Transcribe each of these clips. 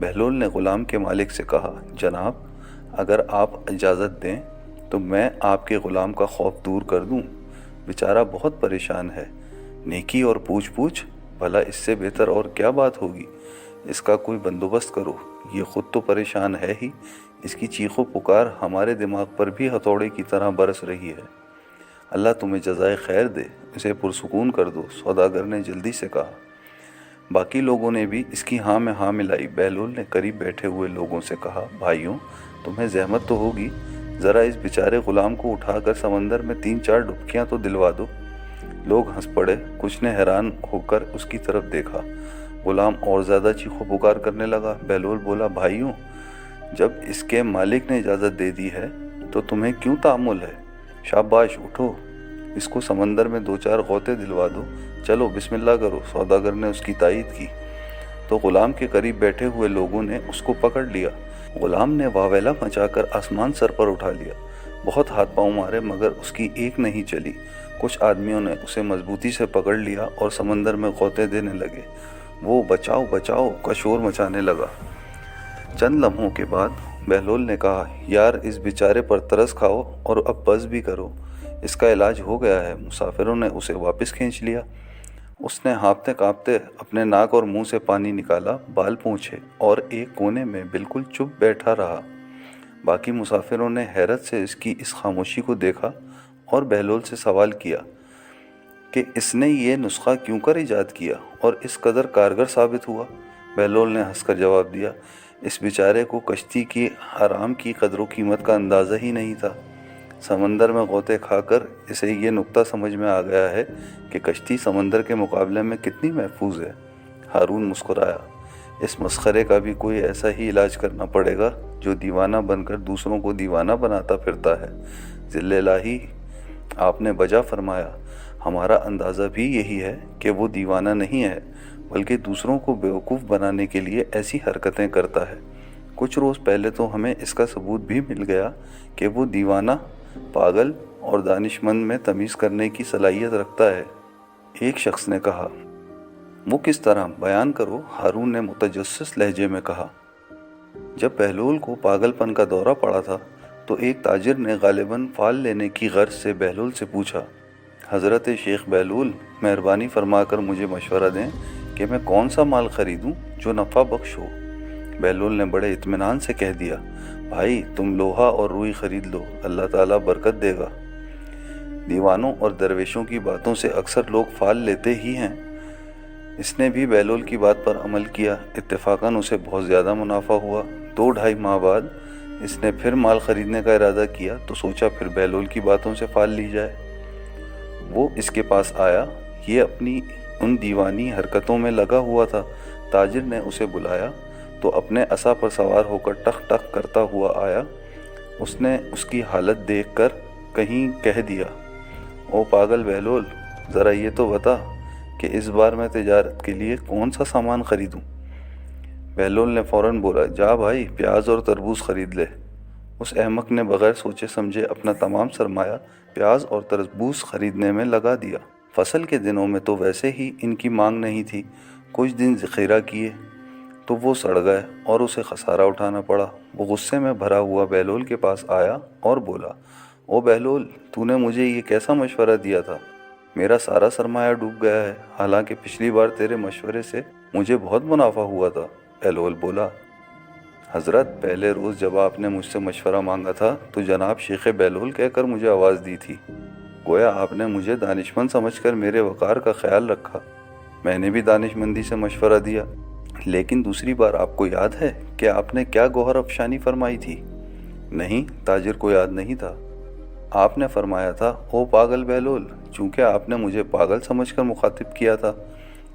بہلول نے غلام کے مالک سے کہا، جناب اگر آپ اجازت دیں تو میں آپ کے غلام کا خوف دور کر دوں، بیچارہ بہت پریشان ہے۔ نیکی اور پوچھ پوچھ، بھلا اس سے بہتر اور کیا بات ہوگی؟ اس کا کوئی بندوبست کرو، یہ خود تو پریشان ہے ہی، اس کی چیخ و پکار ہمارے دماغ پر بھی ہتھوڑے کی طرح برس رہی ہے۔ اللہ تمہیں جزائے خیر دے، اسے پرسکون کر دو، سوداگر نے جلدی سے کہا۔ باقی لوگوں نے بھی اس کی ہاں میں ہاں ملائی۔ بہلول نے قریب بیٹھے ہوئے لوگوں سے کہا، بھائیوں تمہیں زحمت تو ہوگی، ذرا اس بیچارے غلام کو اٹھا کر سمندر میں 3-4 ڈبکیاں تو دلوا دو۔ لوگ ہنس پڑے، کچھ نے حیران ہو کر اس کی طرف دیکھا۔ غلام اور زیادہ چیخو پکار کرنے لگا۔ بہلول بولا، بھائیوں جب اس کے مالک نے اجازت دے دی ہے تو تمہیں کیوں تأمل ہے؟ شاباش، اٹھو، اس کو سمندر میں 2-4 غوطے دلوا دو، چلو بسم اللہ کرو۔ سوداگر نے اس کی تائید کی تو غلام کے قریب بیٹھے ہوئے لوگوں نے اس کو پکڑ لیا۔ غلام نے واویلا مچا کر آسمان سر پر اٹھا لیا، بہت ہاتھ پاؤں مارے مگر اس کی ایک نہیں چلی۔ کچھ آدمیوں نے اسے مضبوطی سے پکڑ لیا اور سمندر میں غوطے دینے لگے۔ وہ بچاؤ بچاؤ کا شور مچانے لگا۔ چند لمحوں کے بعد بہلول نے کہا، یار اس بیچارے پر ترس کھاؤ اور اب بس بھی کرو، اس کا علاج ہو گیا ہے۔ مسافروں نے اسے واپس کھینچ لیا۔ اس نے ہانپتے کانپتے اپنے ناک اور منہ سے پانی نکالا، بال پونچھے اور ایک کونے میں بالکل چپ بیٹھا رہا۔ باقی مسافروں نے حیرت سے اس کی اس خاموشی کو دیکھا اور بہلول سے سوال کیا کہ اس نے یہ نسخہ کیوں کر ایجاد کیا اور اس قدر کارگر ثابت ہوا؟ بہلول نے ہنس کر جواب دیا، اس بیچارے کو کشتی کی آرام کی قدر و قیمت کا اندازہ ہی نہیں تھا۔ سمندر میں غوطے کھا کر اسے یہ نکتہ سمجھ میں آ گیا ہے کہ کشتی سمندر کے مقابلے میں کتنی محفوظ ہے۔ ہارون مسکرایا، اس مسخرے کا بھی کوئی ایسا ہی علاج کرنا پڑے گا جو دیوانہ بن کر دوسروں کو دیوانہ بناتا پھرتا ہے۔ ذل الہی، آپ نے بجا فرمایا، ہمارا اندازہ بھی یہی ہے کہ وہ دیوانہ نہیں ہے بلکہ دوسروں کو بیوقوف بنانے کے لیے ایسی حرکتیں کرتا ہے۔ کچھ روز پہلے تو ہمیں اس کا ثبوت بھی مل گیا کہ وہ دیوانہ، پاگل اور دانش مند میں تمیز کرنے کی صلاحیت رکھتا ہے۔ ایک شخص نے کہا، وہ کس طرح؟ بیان کرو۔ ہارون نے متجسس لہجے میں کہا، جب بہلول کو پاگل پن کا دورہ پڑا تھا تو ایک تاجر نے غالباً فال لینے کی غرض سے بہلول سے پوچھا، حضرت شیخ بہلول مہربانی فرما کر مجھے مشورہ دیں کہ میں کون سا مال خریدوں جو نفع بخش ہو۔ بہلول نے بڑے اطمینان سے کہہ دیا، بھائی تم لوہا اور روئی خرید لو، اللہ تعالیٰ برکت دے گا۔ دیوانوں اور درویشوں کی باتوں سے اکثر لوگ فال لیتے ہی ہیں۔ اس نے بھی بہلول کی بات پر عمل کیا۔ اتفاقاً اسے بہت زیادہ منافع ہوا۔ 2-2.5 ماہ بعد اس نے پھر مال خریدنے کا ارادہ کیا تو سوچا پھر بہلول کی باتوں سے فال لی جائے۔ وہ اس کے پاس آیا، یہ اپنی ان دیوانی حرکتوں میں لگا ہوا تھا۔ تاجر نے اسے بلایا تو اپنے عصا پر سوار ہو کر ٹخ ٹخ کرتا ہوا آیا۔ اس نے اس کی حالت دیکھ کر کہیں کہہ دیا، او پاگل بہلول، ذرا یہ تو بتا کہ اس بار میں تجارت کے لیے کون سا سامان خریدوں؟ بہلول نے فوراً بولا، جا بھائی پیاز اور تربوز خرید لے۔ اس احمق نے بغیر سوچے سمجھے اپنا تمام سرمایہ پیاز اور تربوز خریدنے میں لگا دیا۔ فصل کے دنوں میں تو ویسے ہی ان کی مانگ نہیں تھی، کچھ دن ذخیرہ کیے تو وہ سڑ گئے اور اسے خسارہ اٹھانا پڑا۔ وہ غصے میں بھرا ہوا بہلول کے پاس آیا اور بولا، او بہلول، تو نے مجھے یہ کیسا مشورہ دیا تھا؟ میرا سارا سرمایہ ڈوب گیا ہے، حالانکہ پچھلی بار تیرے مشورے سے مجھے بہت منافع ہوا تھا۔ بہلول بولا، حضرت پہلے روز جب آپ نے مجھ سے مشورہ مانگا تھا تو جناب شیخ بہلول کہہ کر مجھے آواز دی تھی، گویا آپ نے مجھے دانشمند سمجھ کر میرے وقار کا خیال رکھا۔ میں نے بھی دانشمندی سے مشورہ دیا، لیکن دوسری بار آپ کو یاد ہے کہ آپ نے کیا گوہر افشانی فرمائی تھی؟ نہیں، تاجر کو یاد نہیں تھا۔ آپ نے فرمایا تھا، او پاگل بہلول، چونکہ آپ نے مجھے پاگل سمجھ کر مخاطب کیا تھا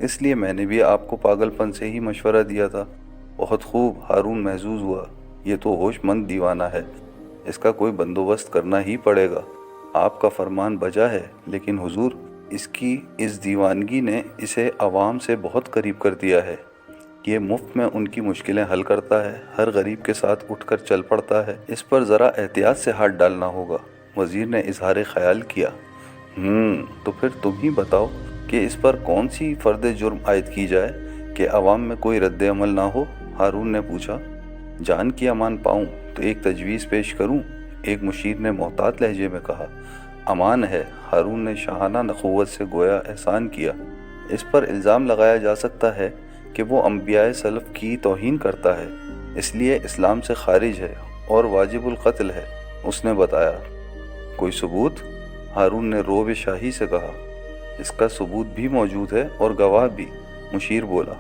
اس لیے میں نے بھی آپ کو پاگل پن سے ہی مشورہ دیا تھا۔ بہت خوب، ہارون محظوظ ہوا، یہ تو ہوش مند دیوانہ ہے، اس کا کوئی بندوبست کرنا ہی پڑے گا۔ آپ کا فرمان بجا ہے، لیکن حضور اس کی اس دیوانگی نے اسے عوام سے بہت قریب کر دیا ہے۔ یہ مفت میں ان کی مشکلیں حل کرتا ہے، ہر غریب کے ساتھ اٹھ کر چل پڑتا ہے، اس پر ذرا احتیاط سے ہاتھ ڈالنا ہوگا۔ وزیر نے اظہار خیال کیا، تو پھر تم ہی بتاؤ کہ اس پر کون سی فرد جرم عائد کی جائے کہ عوام میں کوئی رد عمل نہ ہو۔ ہارون نے پوچھا، جان کی امان پاؤں تو ایک تجویز پیش کروں؟ ایک مشیر نے محتاط لہجے میں کہا۔ امان ہے۔ ہارون نے شاہانہ نخوت سے گویا احسان کیا۔ اس پر الزام لگایا جا سکتا ہے کہ وہ انبیاء سلف کی توہین کرتا ہے، اس لیے اسلام سے خارج ہے اور واجب القتل ہے۔ اس نے بتایا۔ کوئی ثبوت؟ ہارون نے روب شاہی سے کہا۔ اس کا ثبوت بھی موجود ہے اور گواہ بھی، مشیر بولا۔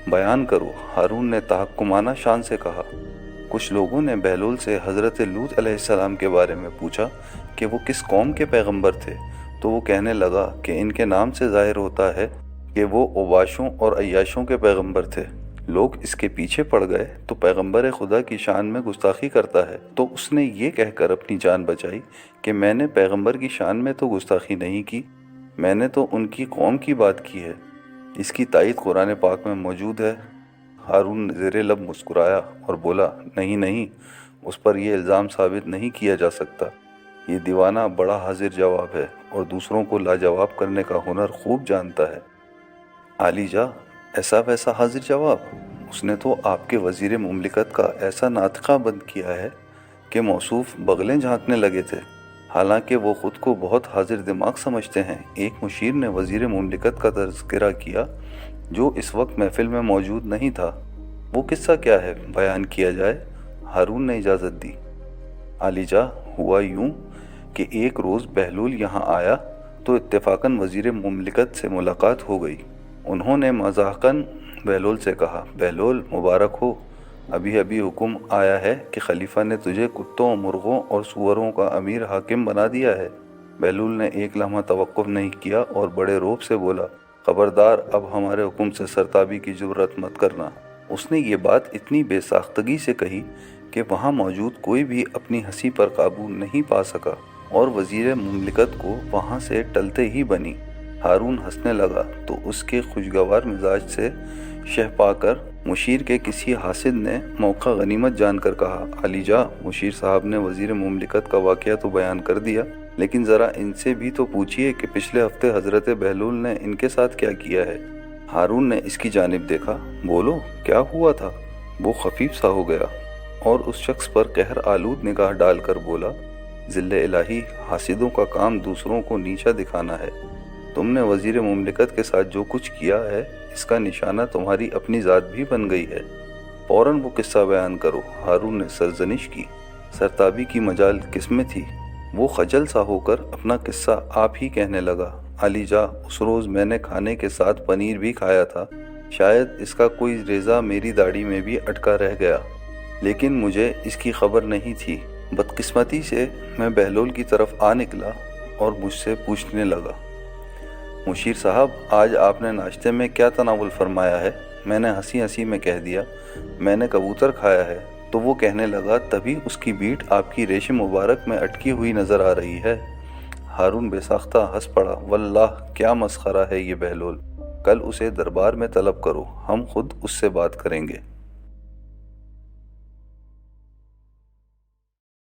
بیان کرو، ہارون نے تحکمانہ شان سے کہا۔ کچھ لوگوں نے بہلول سے حضرت لوط علیہ السلام کے بارے میں پوچھا کہ وہ کس قوم کے پیغمبر تھے، تو وہ کہنے لگا کہ ان کے نام سے ظاہر ہوتا ہے کہ وہ اوباشوں اور عیاشوں کے پیغمبر تھے۔ لوگ اس کے پیچھے پڑ گئے تو پیغمبر خدا کی شان میں گستاخی کرتا ہے، تو اس نے یہ کہہ کر اپنی جان بچائی کہ میں نے پیغمبر کی شان میں تو گستاخی نہیں کی، میں نے تو ان کی قوم کی بات کی ہے۔ اس کی تائید قرآن پاک میں موجود ہے۔ ہارون زیر لب مسکرایا اور بولا، نہیں نہیں، اس پر یہ الزام ثابت نہیں کیا جا سکتا۔ یہ دیوانہ بڑا حاضر جواب ہے اور دوسروں کو لاجواب کرنے کا ہنر خوب جانتا ہے۔ عالی جا، ایسا ویسا حاضر جواب؟ اس نے تو آپ کے وزیر مملکت کا ایسا ناطقہ بند کیا ہے کہ موصوف بغلیں جھانکنے لگے تھے، حالانکہ وہ خود کو بہت حاضر دماغ سمجھتے ہیں۔ ایک مشیر نے وزیر مملکت کا تذکرہ کیا جو اس وقت محفل میں موجود نہیں تھا۔ وہ قصہ کیا ہے، بیان کیا جائے؟ ہارون نے اجازت دی۔ عالی جا، ہوا یوں کہ ایک روز بہلول یہاں آیا تو اتفاقاً وزیر مملکت سے ملاقات ہو گئی۔ انہوں نے مزاحاً بہلول سے کہا، بہلول مبارک ہو، ابھی ابھی حکم آیا ہے کہ خلیفہ نے تجھے کتوں، مرغوں اور سوروں کا امیر حاکم بنا دیا ہے۔ بہلول نے ایک لمحہ توقف نہیں کیا اور بڑے روب سے بولا، خبردار، اب ہمارے حکم سے سرتابی کی جرات مت کرنا۔ اس نے یہ بات اتنی بے ساختگی سے کہی کہ وہاں موجود کوئی بھی اپنی ہنسی پر قابو نہیں پا سکا اور وزیر مملکت کو وہاں سے ٹلتے ہی بنی۔ ہارون ہنسنے لگا تو اس کے خوشگوار مزاج سے شہ پا کر مشیر کے کسی حاسد نے موقع غنیمت جان کر کہا، علی جا، مشیر صاحب نے وزیر مملکت کا واقعہ تو بیان کر دیا، لیکن ذرا ان سے بھی تو پوچھئے کہ پچھلے ہفتے حضرت بہلول نے ان کے ساتھ کیا کیا ہے۔ ہارون نے اس کی جانب دیکھا۔ بولو، کیا ہوا تھا؟ وہ خفیف سا ہو گیا اور اس شخص پر قہر آلود نگاہ ڈال کر بولا، ذل الہی، حاسدوں کا کام دوسروں کو نیچا دکھانا ہے۔ تم نے وزیر مملکت کے ساتھ جو کچھ کیا ہے اس کا نشانہ تمہاری اپنی ذات بھی بن گئی ہے۔ فوراً وہ قصہ بیان کرو۔ ہارون نے سرزنش کی۔ سرتابی کی مجال کس میں تھی؟ وہ خجل سا ہو کر اپنا قصہ آپ ہی کہنے لگا، علی جا، اس روز میں نے کھانے کے ساتھ پنیر بھی کھایا تھا، شاید اس کا کوئی ریزہ میری داڑھی میں بھی اٹکا رہ گیا، لیکن مجھے اس کی خبر نہیں تھی۔ بدقسمتی سے میں بہلول کی طرف آ نکلا اور مجھ سے پوچھنے لگا، مشیر صاحب، آج آپ نے ناشتے میں کیا تناول فرمایا ہے؟ میں نے ہنسی ہنسی میں کہہ دیا، میں نے کبوتر کھایا ہے۔ تو وہ کہنے لگا، تبھی اس کی بیٹ آپ کی ریشم مبارک میں اٹکی ہوئی نظر آ رہی ہے۔ ہارون بے ساختہ ہنس پڑا، واللہ کیا مسخرہ ہے یہ بہلول، کل اسے دربار میں طلب کرو، ہم خود اس سے بات کریں گے۔